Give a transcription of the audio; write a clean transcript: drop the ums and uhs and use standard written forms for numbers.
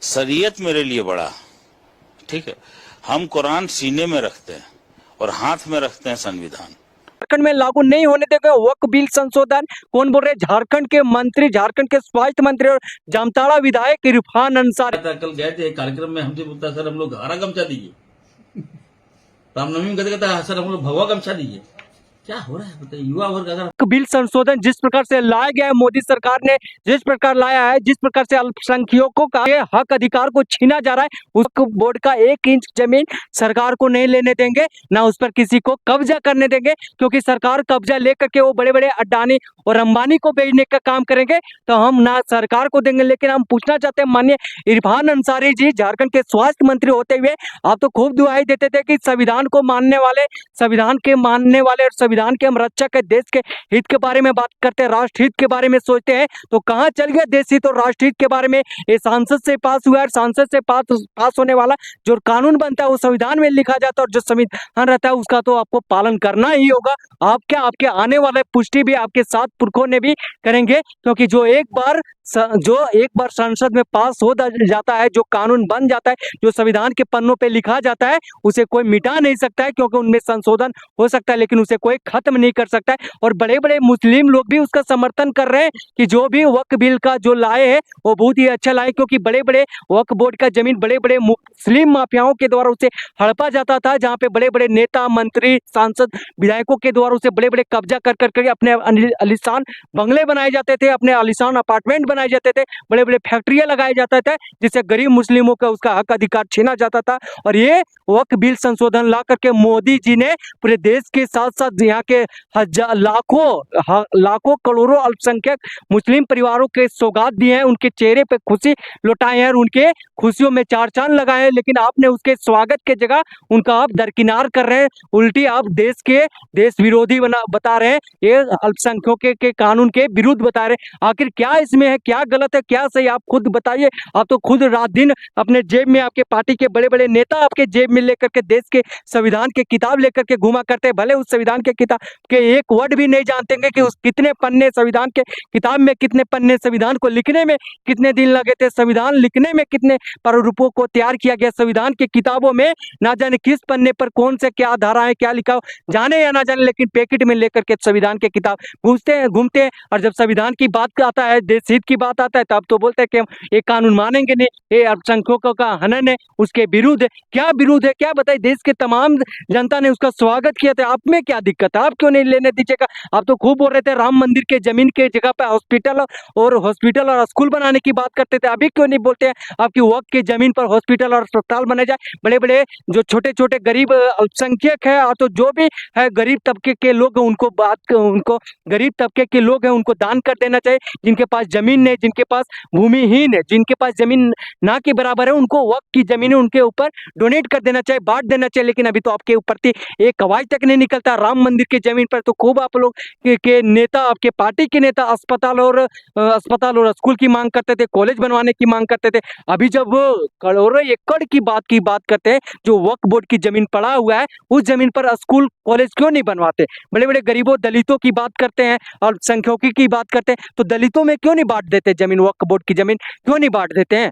शरीयत मेरे लिए बड़ा, ठीक है। हम कुरान सीने में रखते हैं और हाथ में रखते हैं संविधान। झारखंड में लागू नहीं होने देंगे वक्फ बिल संशोधन। कौन बोल रहे? झारखंड के मंत्री, झारखंड के स्वास्थ्य मंत्री और जामताड़ा विधायक इरफान अंसारी। कल गए थे कार्यक्रम में, हमसे बोलता सर हम लोग हरा गमछा दीजिए। रामनवमी में कहता सर हम लोग भगवा गमछा दीजिए। क्या हो रहा है बताइए? युवा वर्ग अगर बिल संशोधन जिस प्रकार से लाया गया है, मोदी सरकार ने जिस प्रकार लाया है, जिस प्रकार से अल्पसंख्यकों का ये हक अधिकार को छीना जा रहा है, उस बोर्ड का 1 इंच जमीन सरकार को नहीं लेने देंगे, ना उस पर किसी को कब्जा करने देंगे, क्योंकि सरकार कब्जा लेकर के वो बड़े बड़े अडानी और अंबानी को बेचने का काम करेंगे। तो हम ना सरकार को देंगे। लेकिन हम पूछना चाहते हैं माननीय इरफान अंसारी जी, झारखंड के स्वास्थ्य मंत्री होते हुए आप तो खूब दुहाई देते थे कि संविधान को मानने वाले, संविधान के मानने वाले और संविधान के हम रक्षक है, देश के हित के बारे में बात करते हैं, राष्ट्र हित के बारे में सोचते हैं। तो कहां चल गया देश हित और राष्ट्र हित के बारे में? ये सांसद से पास हुआ है, सांसद से पास होने वाला जो कानून बनता है वो संविधान में लिखा जाता है, और जो संविधान रहता है उसका तो आपको पालन करना ही होगा। आप क्या, आपके आने वाले पुष्टि भी आपके 7 पुरखों ने भी करेंगे, क्योंकि जो एक बार संसद में पास हो जाता है, जो कानून बन जाता है, जो संविधान के पन्नों पे लिखा जाता है, उसे कोई मिटा नहीं सकता है, क्योंकि उनमें संशोधन हो सकता है लेकिन उसे कोई खत्म नहीं कर सकता है। और बड़े बड़े मुस्लिम लोग भी उसका समर्थन कर रहे हैं कि जो भी वक्फ बिल का जो लाए हैं वो बहुत ही अच्छा लाए, क्योंकि बड़े बड़े वक्फ बोर्ड का जमीन बड़े बड़े मुस्लिम माफियाओं के द्वारा उसे हड़पा जाता था, जहाँ पे बड़े बड़े नेता, मंत्री, सांसद, विधायकों के द्वारा उसे बड़े बड़े कब्जा कर करके अपने आलीशान बंगले बनाए जाते थे, अपने आलीशान अपार्टमेंट बनाए जाते थे, बड़े बड़े फैक्ट्रियां लगाए जाते थे, जिससे गरीब मुस्लिमों का उसका हक अधिकार छीना जाता था। और ये वक्फ बिल संशोधन ला करके मोदी जी ने पूरे देश के साथ साथ यहाँ के लाखों करोड़ों अल्पसंख्यक मुस्लिम परिवारों के सौगात दिए हैं, उनके चेहरे पे खुशी लुटाए हैं और उनके खुशियों में 4 चांद लगाए हैं। लेकिन आपने उसके स्वागत के जगह उनका आप दरकिनार कर रहे हैं, उल्टी आप देश विरोधी बता रहे हैं, ये अल्पसंख्यकों के कानून के विरुद्ध बता रहे हैं। आखिर क्या इसमें है, क्या गलत है, क्या सही, आप खुद बताइए। आप तो खुद रात दिन अपने जेब में, आपके पार्टी के बड़े बड़े नेता आपके जेब में लेकर के देश के संविधान के किताब लेकर के घुमा करते हैं, भले उस संविधान के किताब के एक वर्ड भी नहीं जानते कि उस कितने पन्ने संविधान के किताब में, कितने पन्ने संविधान को लिखने में कितने दिन लगे थे, संविधान लिखने में कितने प्रारूपों को तैयार किया गया, संविधान की किताबों में ना जाने किस पन्ने पर कौन से क्या धाराएं क्या लिखा हो, जाने या ना जाने, लेकिन पैकेट में लेकर के संविधान के किताब घूमते हैं। और जब संविधान की बात आता है, देश हित की बात आता है, तब तो बोलते हैं कि हम ये कानून मानेंगे नहीं, ये अल्पसंख्यकों का हनन है, उसके विरुद्ध है। क्या विरुद्ध है, क्या बताइए? देश के तमाम जनता ने उसका स्वागत किया था, आप में क्या दिक्कत है? आप क्यों नहीं लेने दीजिएगा? आप तो खूब बोल रहे थे राम मंदिर के जमीन के जगह पे हॉस्पिटल और स्कूल बनाने की बात करते थे, अभी क्यों नहीं बोलते हैं आपकी वक्फ की जमीन पर हॉस्पिटल और अस्पताल बनाए जाए? बड़े बड़े जो छोटे छोटे गरीब अल्पसंख्यक है, तो जो भी है गरीब तबके के लोग, उनको गरीब तबके के लोग हैं, उनको दान कर देना चाहिए। जिनके पास जमीन नहीं, जिनके पास भूमिहीन है, जिनके पास जमीन ना के बराबर है, उनको वक्त की जमीन उनके ऊपर डोनेट कर देना चाहिए, बांट देना चाहिए। लेकिन अभी तो आपके ऊपर एक आवाज तक नहीं निकलता। राम मंदिर की जमीन पर तो खूब आप लोग के नेता, आपके पार्टी के नेता अस्पताल और स्कूल की मांग करते थे, कॉलेज बनवाने की मांग करते थे। अभी जब करोड़ों एकड़ की बात करते हैं, जो वक्फ बोर्ड की जमीन पड़ा हुआ है, उस जमीन पर स्कूल कॉलेज क्यों नहीं बनवाते? बड़े बड़े गरीबों दलितों की बात करते हैं और संख्यकों की बात करते हैं, तो दलितों में क्यों नहीं बांट देते जमीन? वक्फ बोर्ड की जमीन क्यों नहीं बांट देते हैं?